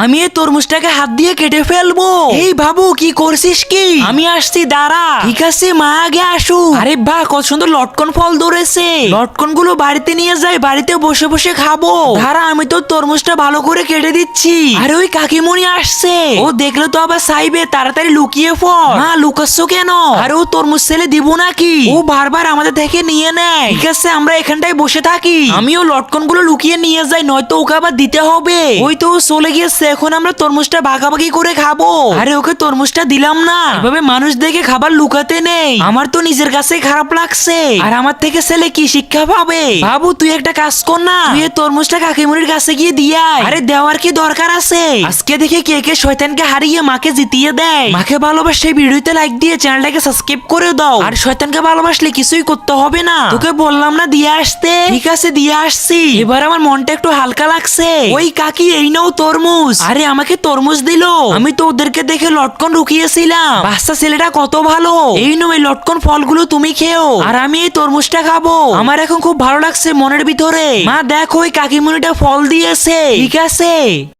আমি এই তরমুজটাকে হাত দিয়ে কেটে ফেলবো। এই বাবু কি করছিস কি? আমি আসছি, দাঁড়া। ঠিক আছে মা, আগে আসু। আরে বাহ, কত সুন্দর লটকন ফল ধরেছে। লটকন গুলো বাড়িতে নিয়ে যাই, বাড়িতে বসে বসে খাবো। দাঁড়া, আমি তো তরমুজটা ভালো করে কেটে দিচ্ছি। আরে ওই কাকিমণি আসছে, ও দেখলে তো আবার চাইবে, তাড়াতাড়ি লুকিয়ে পড়। মা লুকাচ্ছ কেন? আরে ও তরমুজ ছেলে দিব নাকি? ও বারবার আমাদের থেকে নিয়ে নেয়। ঠিক আছে, আমরা এখানটায় বসে থাকি, আমিও লটকন গুলো লুকিয়ে নিয়ে যাই, নয়তো ওকে আবার দিতে হবে। ওই তো ও চলে গিয়েছে, এখন আমরা তরমুজটা ভাগাভাগি করে খাবো। আরে ওকে তরমুজটা দিলাম না, এভাবে মানুষ দেখে খাবার লুকাতে নেই। আমার তো নিজের কাছে খারাপ লাগছে, আর আমার থেকে ছেলে কি শিক্ষা পাবে? বাবু তুই একটা কাজ কর না, তুই এই তরমুজটা কাকিমুনির কাছে গিয়ে দিয়ে আয়। আরে দেওয়ার কি দরকার আছে? আজকে দেখে কে কে শয়তানকে হারিয়ে মাকে জিতিয়ে দেয়। মাকে ভালোবাসে, ভিডিওতে লাইক দিয়ে চ্যানেলটাকে সাবস্ক্রাইব করে দাও। আর শয়তানকে ভালোবাসলে কিছুই করতে হবে না। তোকে বললাম না দিয়ে আসতে? ঠিক আছে, দিয়ে আসছি। এবার আমার মনটা একটু হালকা লাগছে। ওই কাকি, এই নাও তরমুজ। আরে আমাকে তরমুজ দিলো, আমি তো ওদেরকে দেখে লটকন ঢুকিয়েছিলাম। বাচ্চা ছেলেটা কত ভালো। এই নাও, এই লটকন ফলগুলো তুমি খেও, আর আমি এই তরমুজটা খাবো। আমার এখন খুব ভালো লাগছে মনের ভিতরে। মা দেখো, ওই কাকিমুনিটা ফল দিয়েছে। ঠিক আছে।